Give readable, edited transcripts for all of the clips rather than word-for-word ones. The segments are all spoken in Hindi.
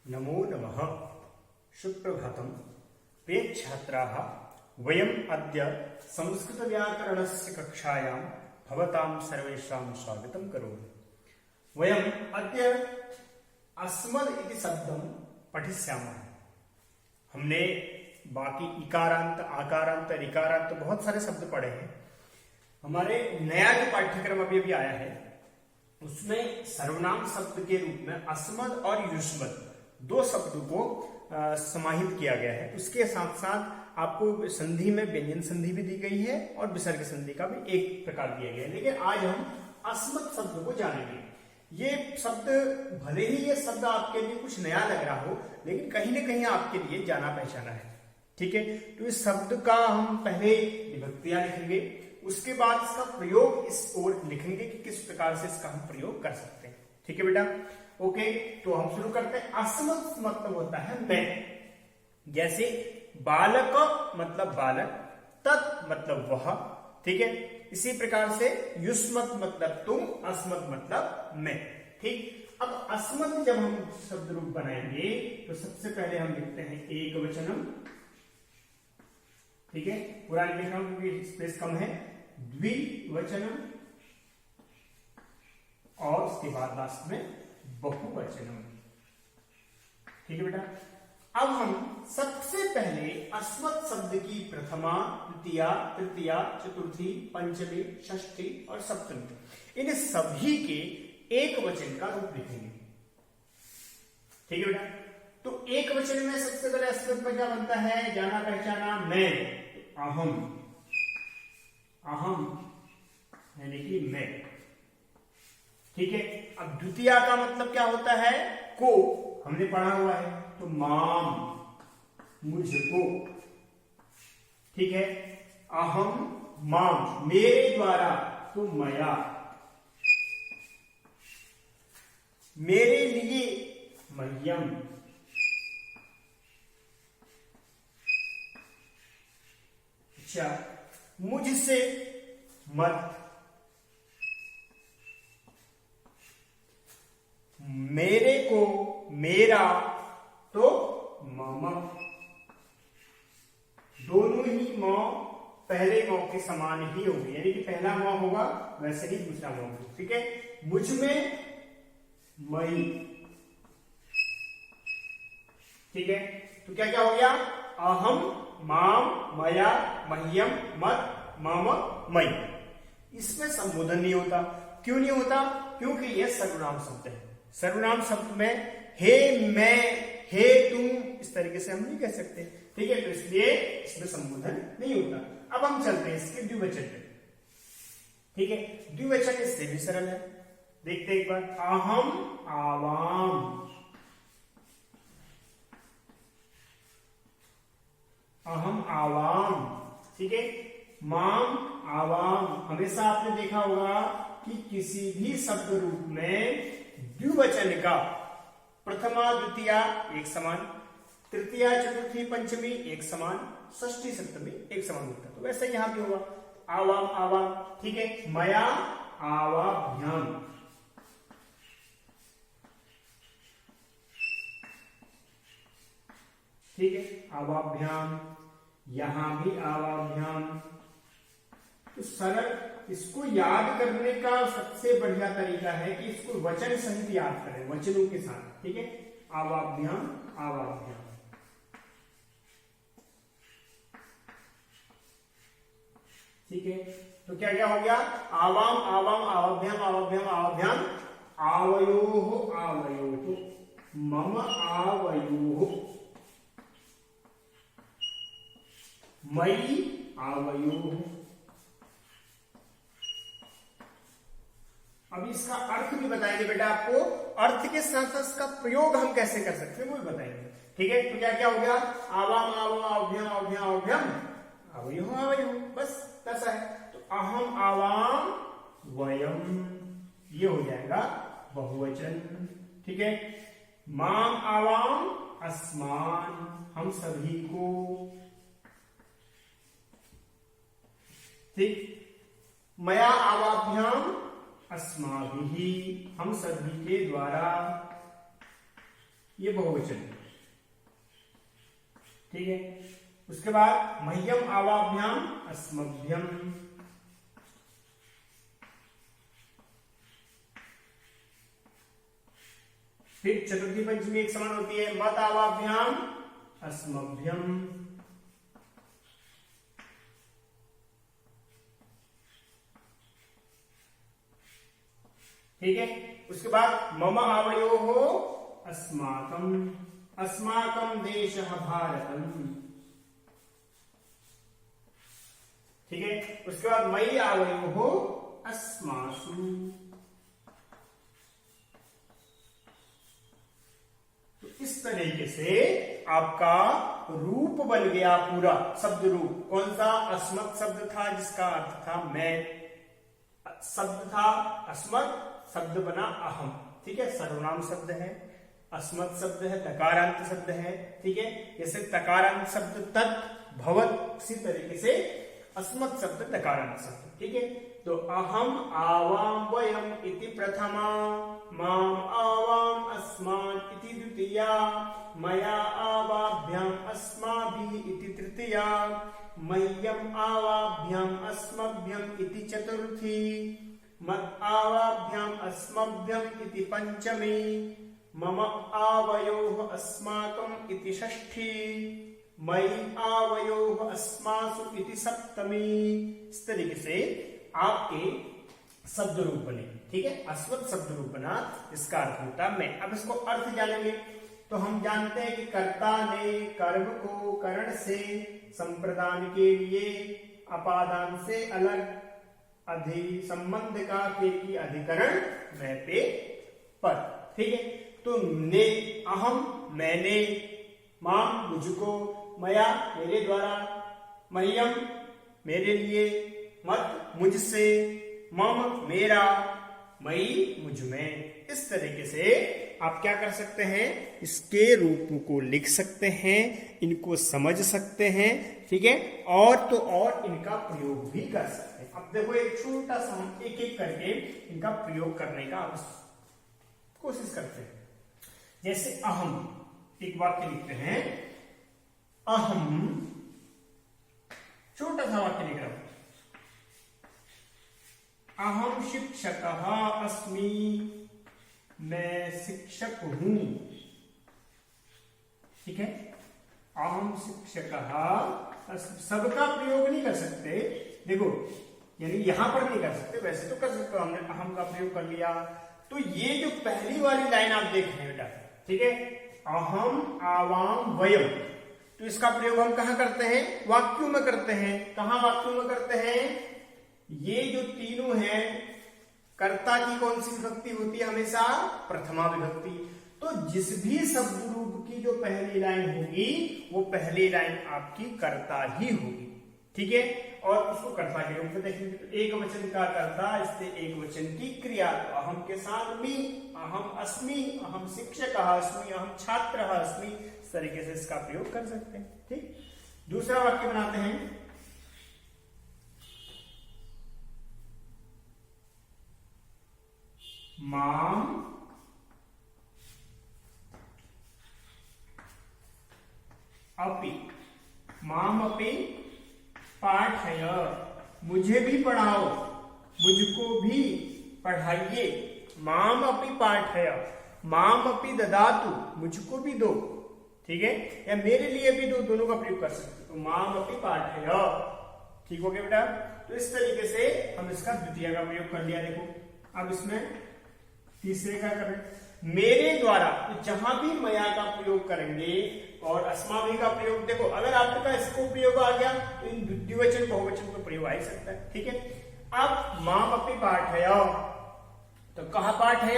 नमो नमः। सुप्रभातम्। प्रिय छात्राः, वयम् अद्य संस्कृतव्याकरणस्य कक्षायां भवतां सर्वेषां स्वागतं करोमि। वयम् अद्य अस्मद् इति शब्दं पठिष्यामः। हमने बाकी इकारांत, आकारांत, ऋकारांत बहुत सारे शब्द पढ़े हैं। हमारे नया जो पाठ्यक्रम अभी आया है उसमें सर्वनाम शब्द के रूप में अस्मद और युष्मद दो शब्दों को समाहित किया गया है। उसके साथ साथ आपको संधि में व्यंजन संधि भी दी गई है और विसर्ग संधि का भी एक प्रकार दिया गया है। लेकिन आज हम अस्मद शब्द को जानेंगे। ये शब्द, भले ही ये शब्द आपके लिए कुछ नया लग रहा हो, लेकिन कहीं ना कहीं आपके लिए जाना पहचाना है। ठीक है, तो इस शब्द का हम पहले विभक्तियां लिखेंगे, उसके बाद इसका प्रयोग इस ओर लिखेंगे कि किस प्रकार से इसका हम प्रयोग कर सकते हैं। ठीक है बेटा, ओके। तो हम शुरू करते हैं। अस्मद मतलब होता है मैं। जैसे बालक मतलब बालक, तत् मतलब वह। ठीक है, इसी प्रकार से युष्मत मतलब तुम, अस्मद मतलब मैं। ठीक, अब अस्मद जब हम शब्द रूप बनाएंगे तो सबसे पहले हम लिखते हैं एक वचनम। ठीक है, पूरा लिख रहा हूं क्योंकि स्पेस कम है। द्विवचनम और उसके बाद लास्ट में बहुवचनम। ठीक है बेटा, अब हम सबसे पहले अस्मद शब्द की प्रथमा, द्वितीया, तृतीया, चतुर्थी, पंचमी, षष्ठी और सप्तमी, इन सभी के एक वचन का रूप लिखेंगे। ठीक है बेटा, तो एक वचन में सबसे पहले अस्मद का क्या बनता है? जाना पहचाना मैं, अहम। अहम यानी कि मैं। ठीक है, अब द्वितीया का मतलब क्या होता है? को, हमने पढ़ा हुआ है, तो माम, मुझको। ठीक है, अहम माम, मेरे द्वारा, तो मया। मेरे लिए, मह्यम। अच्छा, मुझसे, मत। मेरे को, मेरा, तो मम। दोनों ही म पहले म के समान ही होंगे, यानी कि पहला म होगा वैसे ही दूसरा म होगा। ठीक है, मुझ में मई। ठीक है, तो क्या क्या हो गया? अहम, माम, मया, मह्यम, मत, मम, मई। इसमें संबोधन नहीं होता। क्यों नहीं होता? क्योंकि यह सर्वनाम शब्द है। सर्वनाम शब्द में हे, मैं, हे, तुम, इस तरीके से हम नहीं कह सकते। ठीक है, तो इसलिए इसमें संबोधन नहीं होता। अब हम चलते हैं इसके द्विवचन पे। ठीक है, द्विवचन इससे भी सरल है। देखते हैं एक बार। अहम आवाम, अहम आवाम। ठीक है, माम आवाम। हमेशा आपने देखा होगा कि किसी भी शब्द रूप में द्विवचन का प्रथमा, द्वितीया एक समान, तृतीया, चतुर्थी, पंचमी एक समान, षष्ठी, सप्तमी एक समान होता है। तो वैसे यहां भी होगा, आवाम आवाम। ठीक है, मया आवाभ्याम। ठीक है, आवाभ्याम, यहां भी आवाभ्याम। तो सरल, इसको याद करने का सबसे बढ़िया तरीका है कि इसको वचन सहित याद करें, वचनों के साथ। ठीक है, आवाभ्याम, आवाभ्याम। ठीक है, तो क्या क्या हो गया? आवाम आवाम, आवाभ्याम आवाभ्याम, आवाभ्याम, आवयोः आवयोः, मम आवयोः, मयि आवयोः। अब इसका अर्थ भी बताएंगे बेटा आपको। अर्थ के साथ साथ इसका प्रयोग हम कैसे कर सकते हैं वो भी बताएंगे। ठीक है, तो क्या क्या हो गया? आवाम आवाम, आवभ्याम आवभ्याम, आवभ्याम, आवयोः आवयोः, बस ऐसा है। तो अहम आवाम वयम, ये हो जाएगा बहुवचन। ठीक है, माम आवाम अस्मान, हम सभी को। ठीक, मया आवाभ्याम अस्माभिः, हम सभी के द्वारा। ये बहुवचन, ठीक है। उसके बाद मह्यम आवाभ्याम अस्मभ्यम, फिर चतुर्थी पंचमी एक समान होती है, मत आवाभ्याम अस्मभ्यम, ठीक है। उसके बाद मम आवयोः अस्माकं, अस्माकं देशः भारतम्, ठीक है। उसके बाद मयि आवयोः अस्मासु, तो इस तरीके से आपका रूप बन गया पूरा शब्द रूप। कौन सा? अस्मत् शब्द था जिसका अर्थ था मैं, शब्द था अस्मत्, शब्द बना अहम, ठीक है। सर्वनाम शब्द है, अस्मत् शब्द है, तकारांत शब्द है, ठीक है। जैसे तकारांत शब्द तत् भवत्, उसी तरीके से अस्मत् शब्द तकारांत शब्द, ठीक है। तो अहम आवाम वयम इति प्रथमा, माम आवाम अस्मान् इति द्वितीया, मया आवाभ्याम अस्माभिः इति तृतीया, मह्यम आवाभ्याम अस्मभ्यम इति चतुर्थी, मत आवाभ्याम अस्मभ्यम इति पंचमी, मम आवयोः अस्माकं इति षष्ठी, मयि आवयोः अस्मासु इति सप्तमी। इस तरीके से आपके शब्द रूप बने, ठीक है। अस्मत् शब्द रूप बना, इसका अर्थ होता है मैं। अब इसको अर्थ जानेंगे तो हम जानते हैं कि कर्ता ने कर्म को करण से संप्रदान के लिए अपादान से अलग अधि संबंध का के की अधिकरण मैं पे पर, ठीक है। तो ने अहम मैंने, माम मुझको, मया मेरे द्वारा, मह्यम मेरे लिए, मत मुझसे, मम मेरा, मई मुझ में। इस तरीके से आप क्या कर सकते हैं, इसके रूप को लिख सकते हैं, इनको समझ सकते हैं, ठीक है। और तो और इनका प्रयोग भी कर सकते हैं। अब देखो एक छोटा सा हम एक एक करके इनका प्रयोग करने का कोशिश करते हैं। जैसे अहम, एक वाक्य लिखते हैं, अहम, छोटा सा वाक्य लिख रहा हूं, अहम शिक्षकः अस्मि, मैं शिक्षक हूं, ठीक है। अहम शिक्षकः, सबका प्रयोग नहीं कर सकते, देखो यानी यहां पर नहीं कर सकते, वैसे तो कर सकते हो, हमने अहम का प्रयोग कर लिया। तो ये जो पहली वाली लाइन आप देख रहे हैं बेटा, ठीक है, अहम आवाम वयम, तो इसका प्रयोग हम कहां करते हैं? वाक्यों में करते हैं। कहां वाक्यों में करते हैं? ये जो तीनों हैं, कर्ता की कौन सी विभक्ति होती है? हमेशा प्रथमा विभक्ति। तो जिस भी शब्द रूप की जो पहली लाइन होगी वो पहली लाइन आपकी कर्ता ही होगी, ठीक है। और उसको कर्ता के रूप में देखेंगे तो एक वचन का कर्ता, इससे एक वचन की क्रिया, तो अहम के साथ मी, अहम अस्मि, अहम शिक्षकः अस्मि, अहम छात्रः अस्मि, इस तरीके से इसका प्रयोग कर सकते हैं, ठीक। दूसरा वाक्य बनाते हैं, माम अपि, माम अपि पाठय, मुझे भी पढ़ाओ, मुझको भी पढ़ाइए। माम अपि पाठय, माम अपि ददातु, मुझको भी दो, ठीक है, या मेरे लिए भी दो, दोनों का प्रयोग कर सकते हो। तो माम अपि पाठय, ठीक हो गया बेटा। तो इस तरीके से हम इसका द्वितीय का प्रयोग कर लिया। देखो अब इसमें तीसरे का करें, मेरे द्वारा, तो जहां भी मया का प्रयोग करेंगे और अस्माभि का प्रयोग, देखो अगर आपका इसको प्रयोग आ गया तो इन द्विवचन बहुवचन को प्रयोग आ ही सकता है, ठीक है। अब माम अपि पाठय, तो कहा पाठय?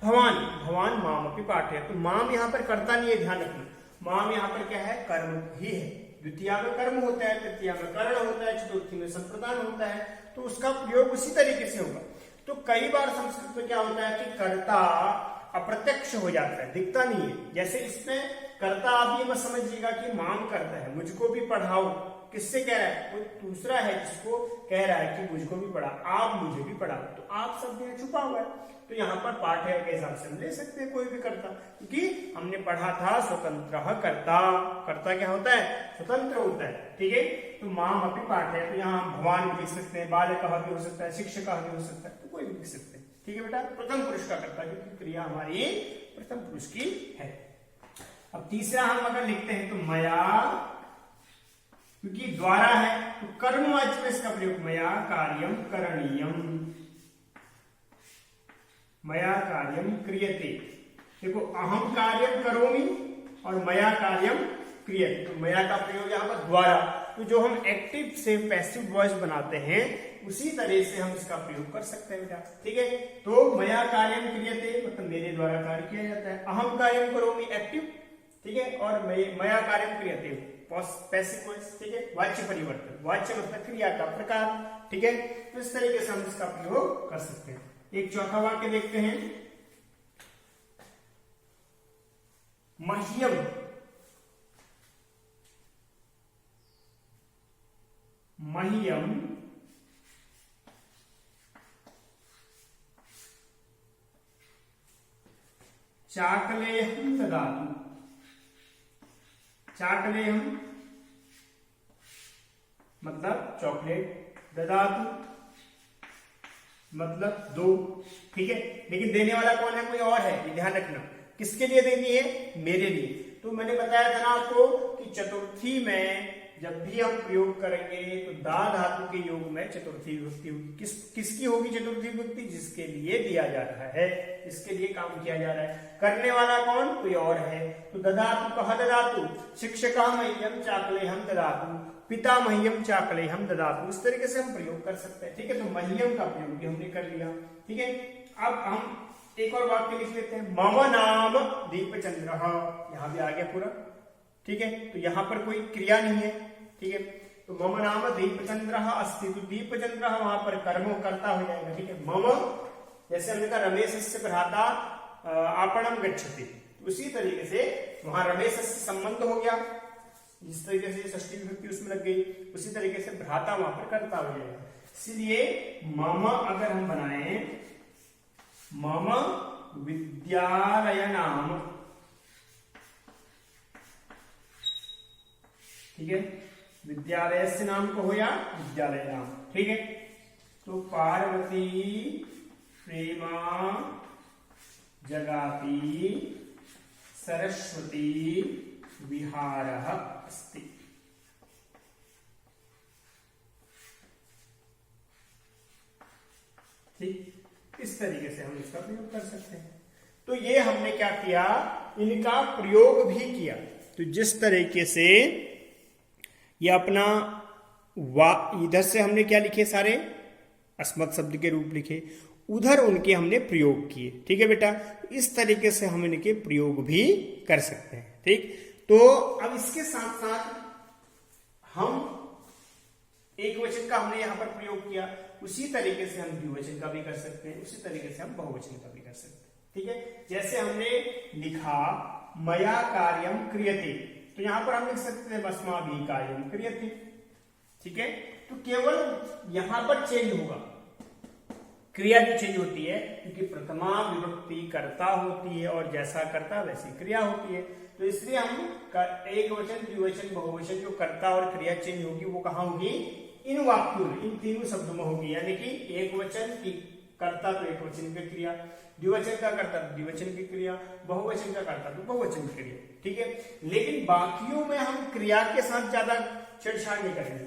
भवान, भवान माम अपि पाठय। तो माम यहां पर कर्ता नहीं है, ध्यान रखना। माम यहां पर क्या है? कर्म ही है। द्वितीय में कर्म होता है, तृतीय में कर्ण होता है, चतुर्थी में संप्रदान होता है, तो उसका प्रयोग उसी तरीके से होगा। तो कई बार संस्कृत में क्या होता है कि कर्ता अप्रत्यक्ष हो जाता है, दिखता नहीं है। जैसे इसमें कर्ता, आप ये मत समझिएगा कि माम करता है, मुझको भी पढ़ाओ, किससे कह रहा है? वो दूसरा है जिसको कह रहा है कि मुझको भी पढ़ा, आप मुझे भी पढ़ा। तो आप शब्द यहाँ छुपा हुआ है, तो यहाँ पर पाठ्य के हिसाब से हम ले सकते हैं कोई भी कर्ता, क्योंकि हमने पढ़ा था स्वतंत्र कर्ता। कर्ता क्या होता है? स्वतंत्र होता है। ठीक है, तो माम अपनी पाठ्य, तो यहाँ हम भगवान भी लिख सकते हैं, बालक भी हो सकता है, शिक्षक भी हो सकता है, तो कोई भी लिख सकते हैं। ठीक है बेटा, प्रथम पुरुष का कर्ता, क्योंकि क्रिया हमारी प्रथम पुरुष की है। अब तीसरा हम अगर लिखते हैं तो मया, क्योंकि द्वारा है तो कर्मवाच्य में इसका प्रयोग, मया कार्यम करणीयम, मया कार्यम क्रियते। देखो, अहम कार्यम करोमि और मया कार्यम क्रियते, तो मया का प्रयोग यहाँ पर द्वारा। तो जो हम एक्टिव से पैसिव वॉइस बनाते हैं उसी तरह से हम इसका प्रयोग कर सकते हैं बेटा। ठीक है, तो मया कार्यम क्रियते मतलब मेरे द्वारा कार्य किया जाता है, अहम कार्यम करोमि एक्टिव, ठीक है, और मया कार्यम क्रियते पैसिव वॉइस। ठीक है, वाच्य परिवर्तन, वाच्य मतलब क्रिया का प्रकार। ठीक है, तो इस तरीके से हम इसका प्रयोग कर सकते हैं। एक चौथा वाक्य देखते हैं, मह्यम, मह्यम चाकलेहं ददातु, चाकलेहं मतलब चॉकलेट, ददातु मतलब दो। ठीक है, लेकिन देने वाला कौन है? कोई और है, ये ध्यान रखना। किसके लिए देनी है? मेरे लिए। तो मैंने बताया था ना आपको कि चतुर्थी में जब भी हम प्रयोग करेंगे तो दा धातु के योग में चतुर्थी विभक्ति होगी। किसकी होगी चतुर्थी विभक्ति? जिसके लिए दिया जा रहा है, जिसके लिए काम किया जा रहा है। करने वाला कौन? कोई और है। तो ददातु कहा ददातु, शिक्षका मह्यम चाकलेहं ददातु, पिता मह्यम चाकलेहं ददातु, इस तरीके से हम प्रयोग कर सकते हैं। ठीक है, तो मह्यम का प्रयोग भी हमने कर लिया। ठीक है, अब हम एक और वाक्य लिख लेते हैं, मम नाम दीपचंद्रः, यहां भी आ गया पूरा। ठीक है, तो यहां पर कोई क्रिया नहीं है। ठीक है, तो मम नाम दीपचंद्रः अस्ति, तो दीपचंद्रः वहां पर कर्म करता हो जाएगा। ठीक है, मम जैसे हमने कहा रमेशस्य भ्राता आपणम गच्छति, उसी तरीके से वहां रमेशस्य संबंध हो गया, जिस तरीके से षष्ठी विभक्ति उसमें लग गई, उसी तरीके से भ्राता वहां पर करता हो जाएगा। इसलिए मम अगर हम बनाए, मम विद्यालय नाम, ठीक है, विद्यालय से नाम को हो या विद्यालय नाम। ठीक है, तो पार्वती प्रेमा जगाति सरस्वती विहारः अस्ति। ठीक, इस तरीके से हम इसका प्रयोग कर सकते हैं। तो ये हमने क्या किया? इनका प्रयोग भी किया। तो जिस तरीके से ये अपना इधर से हमने क्या लिखे? सारे अस्मत् शब्द के रूप लिखे, उधर उनके हमने प्रयोग किए। ठीक है बेटा, इस तरीके से हम इनके प्रयोग भी कर सकते हैं। ठीक, तो अब इसके साथ साथ हम एक वचन का हमने यहां पर प्रयोग किया, उसी तरीके से हम द्विवचन का भी कर सकते हैं, उसी तरीके से हम बहुवचन का भी कर सकते हैं। ठीक है, जैसे हमने लिखा मया कार्यम क्रियते, तो यहां पर हम लिख सकते हैं अस्माभिः कार्यम क्रियते। ठीक है, तो केवल यहां पर चेंज होगा, क्रिया की चेंज होती है, क्योंकि प्रथमा विभक्ति कर्ता होती है और जैसा कर्ता वैसी क्रिया होती है। तो इसलिए हम एक वचन, द्विवचन, बहुवचन जो कर्ता और क्रिया चेंज होगी वो कहां होगी? इन वाक्यों में, इन तीनों शब्दों में होगी। यानी कि एक वचन की कर्ता तो एक वचन की क्रिया, द्विवचन का कर्ता द्विवचन की क्रिया, बहुवचन का कर्ता तो बहुवचन की क्रिया। ठीक है, लेकिन बाकियों में हम क्रिया के साथ ज्यादा छेड़छाड़ नहीं करेंगे।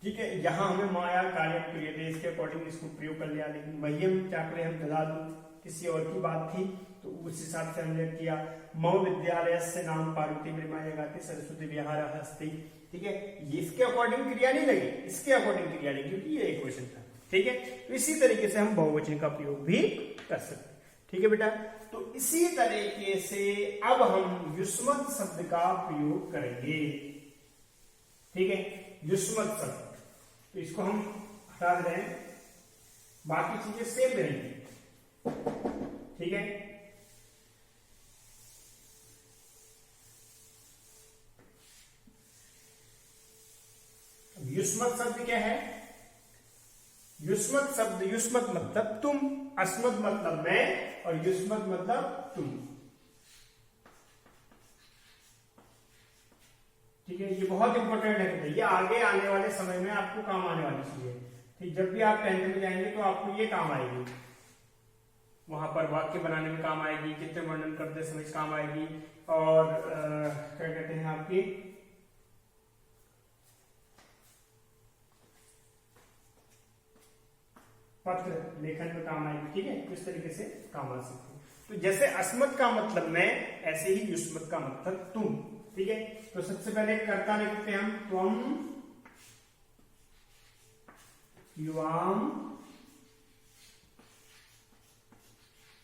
ठीक है, यहाँ हमें माया कार्यम क्रियते, इसके अकॉर्डिंग इसको प्रयोग कर लिया। लेकिन मह्यम चाकलेहं ददातु किसी और की बात थी तो उस हिसाब से हमने किया। मम विद्यालयस्य नाम पार्वती प्रेमा जगाति सरस्वती विहारः अस्ति। ठीक है, ये इसके अकॉर्डिंग क्रिया नहीं लगी, इसके अकॉर्डिंग क्रिया लगी, क्योंकि ये एक वचन था। ठीक है, तो इसी तरीके से हम बहुवचन का प्रयोग भी कर सकते हैं। ठीक है बेटा, तो इसी तरीके से अब हम युष्मत् शब्द का प्रयोग करेंगे। ठीक है, युष्मत् शब्द, तो इसको हम हटा दें, बाकी चीजें सेम रहेंगी। ठीक है, युष्मत शब्द क्या है? युष्मत शब्द, युष्मत मतलब तुम, अस्मद मतलब मैं और युष्मत मतलब तुम। ठीक है, ये बहुत इंपॉर्टेंट है, ये आगे आने वाले समय में आपको काम आने वाली चीज है। ठीक, जब भी आप 10th में जाएंगे तो आपको ये काम आएगी, वहां पर वाक्य बनाने में काम आएगी, चित्र वर्णन करते समय काम आएगी, और क्या कहते हैं आपकी पत्र लेखन में काम आएगी। ठीक है, इस तरीके से काम आ सकती है। तो जैसे अस्मत् का मतलब मैं, ऐसे ही युष्मत का मतलब तुम। ठीक है, तो सबसे पहले कर्ता लिखते हैं हम, त्वम युवाम,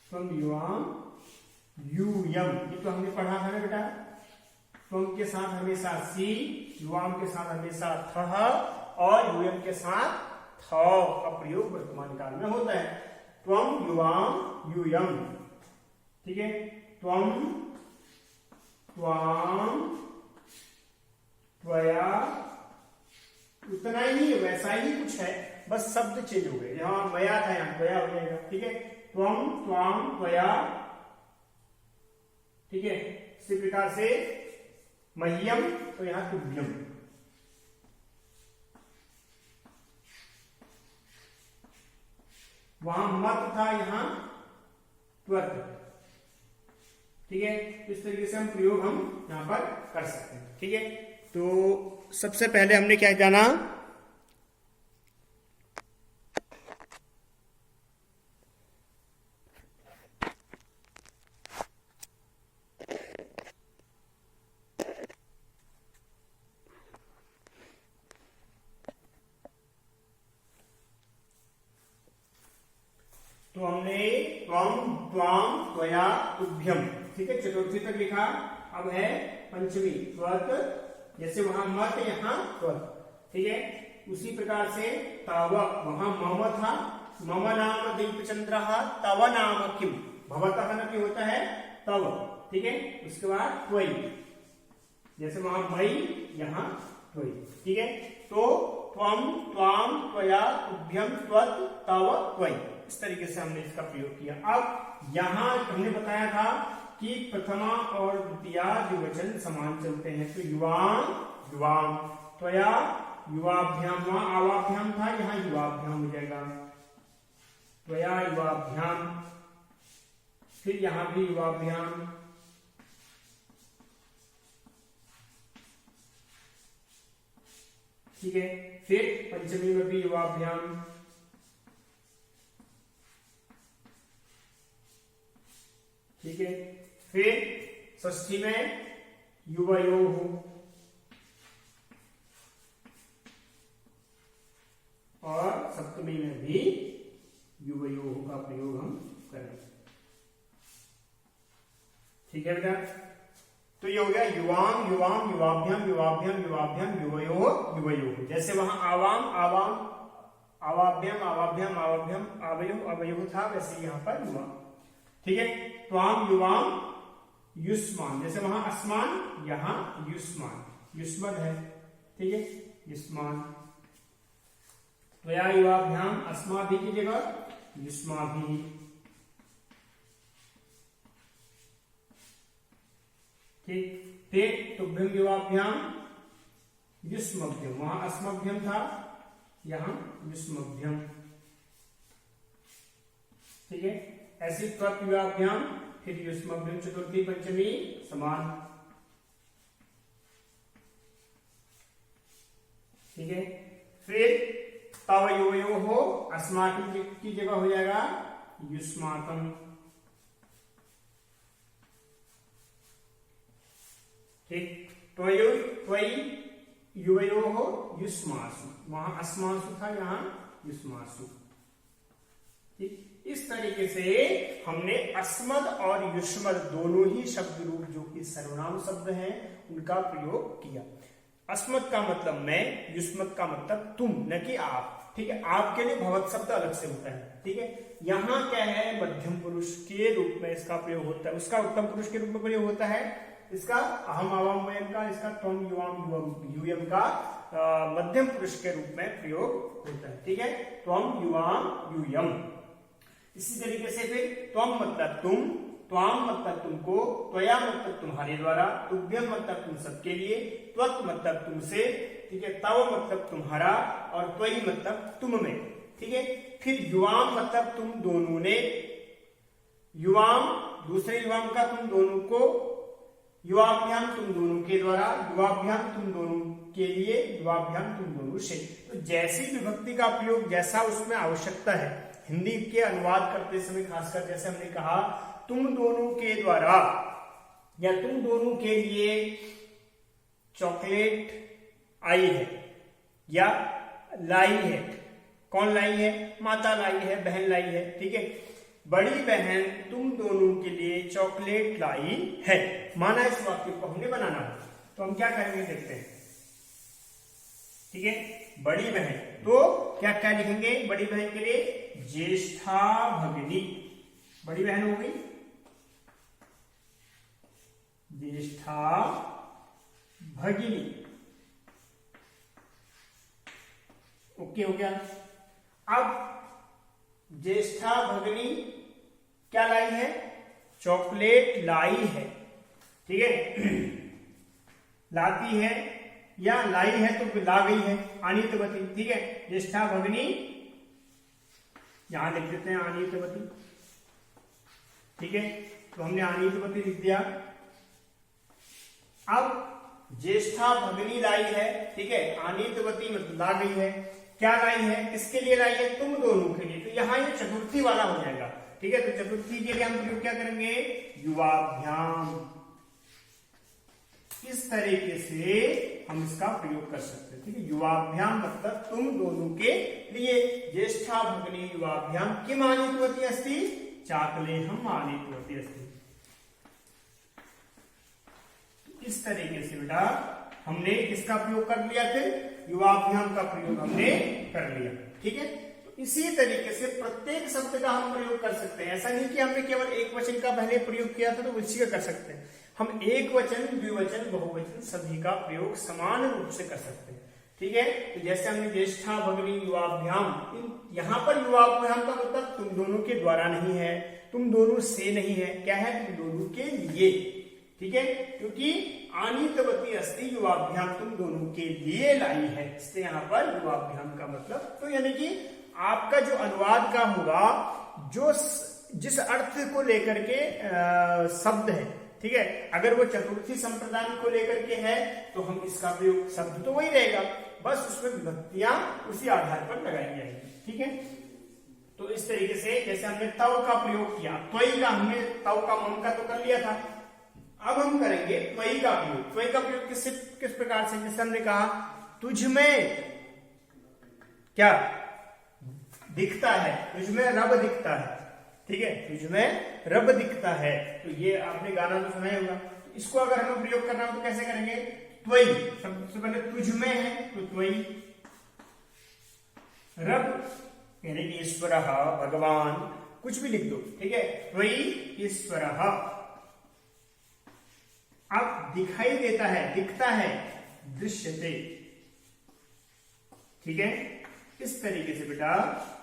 त्वम युवाम यूयम, ये तो हमने पढ़ा है ना बेटा। त्वम के साथ हमेशा सी, युवाम के साथ हमेशा थह और यूयम के साथ थ का प्रयोग वर्तमान काल में होता है। त्वम युवाम यूयम। ठीक है, त्वम त्वाम त्वया, उतना ही वैसा ही कुछ है, बस शब्द चेंज हो गए। यहां मया था, यहां त्वया हो जाएगा। ठीक है, त्वम त्वाम त्वया। ठीक है, इसी प्रकार से मह्यम, तो यहां तुभ्यम। वहां मत था, यहां त्वत। ठीक है, इस तरीके से हम प्रयोग हम यहां पर कर सकते हैं। ठीक है, तो सबसे पहले हमने क्या जाना, तो हमने त्वम त्वाम त्वया तुभ्यम, ठीक है, चतुर्थी तक लिखा। अब है पंचमी, त्वत, जैसे वहां मत यहां त्वत। ठीक है, उसी प्रकार से तव, वहां मम था, मम नाम दीपचंद्र, तव नाम किम, भवतः नपि होता है तव। ठीक है, उसके बाद त्वयि, जैसे वहां मई यहां त्वयि। ठीक है, तो त्वम त्वाम त्वया तुभ्यम त्वत तव त्वयि, इस तरीके से हमने इसका प्रयोग किया। अब यहां हमने बताया था कि प्रथमा और द्वितीया द्विवचन समान चलते हैं, तो युवाम युवाम, त्वया युवाभ्याम, वहां आवाभ्याम था, यहां युवाभ्याम हो जाएगा, त्वया युवाभ्याम, फिर यहां भी युवाभ्याम। ठीक है, फिर पंचमी में भी युवाभ्याम। ठीक है, फिर षष्ठी में युवयोः, और सप्तमी में भी युवयोः का प्रयोग हम करें। ठीक है बेटा, तो ये हो गया युवाम युवाम युवाभ्याम युवाभ्याम युवाभ्याम युवयोः युवयोः। जैसे वहां आवाम आवाम, आवाभ्याम आवाभ्याम आवाभ्याम, आवयोः आवयोः था, वैसे यहां पर युवा। ठीक है, त्वाम युवाम युष्मान, जैसे वहां अस्मान, यहां युष्मान, युष्मद है। ठीक है, युष्मान। त्वया युवाभ्याम, अस्माभि की जगह युष्माभि। ठीक, फिर तुभ्यम युवाभ्याम युष्मभ्यम, वहां अस्मभ्यम था, यहां युष्मभ्यम। ठीक है, ऐसी त्वत युवाभ्याम, फिर युष्मभ्यम, चतुर्थी पंचमी समान। ठीक है, फिर तव युवयोः, अस्माकं की जगह हो जाएगा युष्माकं। ठीक, त्वयि युवयोः युष्मासु, वहां अस्मासु था, यहां युष्मासु। ठीक, इस तरीके से हमने अस्मद और युष्मद दोनों ही शब्द रूप जो कि सर्वनाम शब्द हैं उनका प्रयोग किया। अस्मद का मतलब मैं, युष्मद का मतलब तुम, न कि आप। ठीक है, आपके लिए भवत शब्द अलग से होता है। ठीक है, यहाँ क्या है, मध्यम पुरुष के रूप में इसका प्रयोग होता है, उसका उत्तम पुरुष के रूप में प्रयोग होता है, इसका अहम आवाम वयम का, इसका त्वम युवाम युवम यूयम का मध्यम पुरुष के रूप में प्रयोग होता है। ठीक है, त्वम युवाम यूयम। इसी तरीके से फिर त्वम मतलब तुम, त्वाम मतलब तुमको, त्वया मतलब तुम्हारे द्वारा, तुभ्यम मतलब तुम सबके लिए, त्वत् मतलब तुमसे, ठीक है, तव मतलब तुम्हारा, और त्वयि मतलब तुम में। ठीक है, फिर युवाम मतलब तुम दोनों ने, युवाम दूसरे युवाम का तुम दोनों को, युवाभ्याम तुम दोनों के द्वारा, युवाभ्याम तुम दोनों के लिए, युवाभ्याम तुम दोनों से। तो जैसी विभक्ति का प्रयोग जैसा उसमें आवश्यकता है, हिंदी के अनुवाद करते समय खासकर जैसे हमने कहा तुम दोनों के द्वारा या तुम दोनों के लिए चॉकलेट आई है या लाई है। कौन लाई है? माता लाई है, बहन लाई है। ठीक है, बड़ी बहन तुम दोनों के लिए चॉकलेट लाई है। माना इस वाक्य को हमने बनाना है, तो हम क्या करेंगे देखते हैं। ठीक है, बड़ी बहन, तो क्या क्या लिखेंगे बड़ी बहन के लिए? ज्येष्ठा भगिनी, बड़ी बहन हो गई ज्येष्ठा भगिनी। ओके हो गया। अब ज्येष्ठा भगिनी क्या लाई है? चॉकलेट लाई है। ठीक है, लाती है या लाई है तो ला गई है, आनीतवती। ठीक है, ज्येष्ठा भगिनी यहां लिख देते हैं आनीतवती। ठीक है, तो हमने आनीतवती लिख दिया। अब ज्येष्ठा भगिनी लाई है। ठीक है, आनीतवती मतलब ला गई है। क्या लाई है? किसके लिए लाई है? तुम दोनों के लिए। तो यहां ये चतुर्थी वाला हो जाएगा। ठीक है, तो चतुर्थी के लिए हम प्रयोग क्या करेंगे? युवाभ्याम। इस तरीके से हम इसका प्रयोग कर सकते हैं। ठीक है, युवाभ्याम मतलब तुम दोनों के लिए। ज्येष्ठा भगिनी युवाभ्याम किम आनीतवती अस्ति? चाकलेहम आनीतवती अस्ति। इस तरीके से बेटा हमने किसका प्रयोग कर लिया? फिर युवाभ्याम का प्रयोग हमने कर लिया। ठीक है, तो इसी तरीके से प्रत्येक शब्द का हम प्रयोग कर सकते हैं। ऐसा नहीं कि हमने केवल एक वचन का पहले प्रयोग किया था तो उसी का कर सकते हैं। हम एक वचन, द्विवचन, बहुवचन सभी का प्रयोग समान रूप से कर सकते हैं। ठीक है, तो जैसे हमने ज्येष्ठा भगिनी युवाभ्याम, यहाँ पर युवाभ्याम का मतलब तुम दोनों के द्वारा नहीं है, तुम दोनों से नहीं है, क्या है? तुम दोनों के लिए। ठीक है, क्योंकि आनीतवती अस्ति युवाभ्याम तुम दोनों के लिए लाई है, इसलिए यहाँ पर युवाभ्याम का मतलब। तो यानी कि आपका जो अनुवाद का होगा, जो जिस अर्थ को लेकर के शब्द है, ठीक है, अगर वो चतुर्थी संप्रदान को लेकर के है तो हम इसका प्रयोग, शब्द तो वही रहेगा, बस उसमें विभक्तियां उसी आधार पर लगाई जाएंगी। ठीक है, तो इस तरीके से जैसे हमने तव का प्रयोग किया, त्वयि का हमने तव का मम का तो कर लिया था, अब हम करेंगे त्वयि का प्रयोग। त्वयि का प्रयोग किस प्रकार से? जैसे हमने कहा तुझ में क्या दिखता है, तुझ में रब दिखता है। ठीक है, तुझ में रब दिखता है, तो ये आपने गाना तो सुना ही होगा। तो इसको अगर हमें प्रयोग करना हो तो कैसे करेंगे? त्वयि, सबसे पहले तुझ में है तो त्वयि, रब यानी कि ईश्वर, भगवान, कुछ भी लिख दो। ठीक है, त्वयि ईश्वर। अब दिखाई देता है, दिखता है, दृश्यते। ठीक है, इस तरीके से बेटा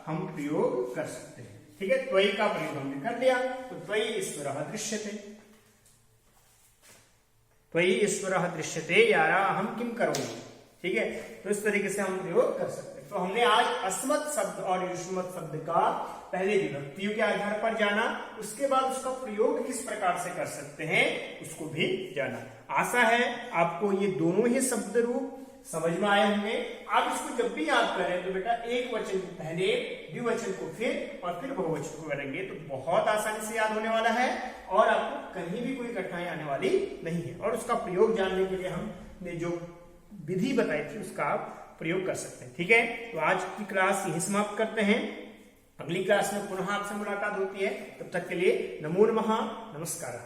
हम प्रयोग कर सकते हैं। ठीक है, त्वयि का प्रयोग हमने कर लिया, तो त्वयि ईश्वरः दृश्यते, त्वयि ईश्वरः दृश्यते यारा हम किम करोगे। ठीक है, तो इस तरीके से हम प्रयोग कर सकते हैं। तो हमने आज अस्मत् शब्द और युष्मत् शब्द का पहले विभक्तियों के आधार पर जाना, उसके बाद उसका प्रयोग किस प्रकार से कर सकते हैं उसको भी जाना। आशा है आपको ये दोनों ही शब्द रूप समझ में आए होंगे। आप इसको जब भी याद करें तो बेटा एक वचन को पहले, द्विवचन को फिर और फिर बहुवचन को करेंगे तो बहुत आसानी से याद होने वाला है और आपको कहीं भी कोई कठिनाई आने वाली नहीं है। और उसका प्रयोग जानने के लिए हमने जो विधि बताई थी उसका आप प्रयोग कर सकते हैं। ठीक है, तो आज की क्लास यही समाप्त करते हैं। अगली क्लास में पुनः आपसे मुलाकात होती है, तब तक के लिए नमो नमः, नमस्कार।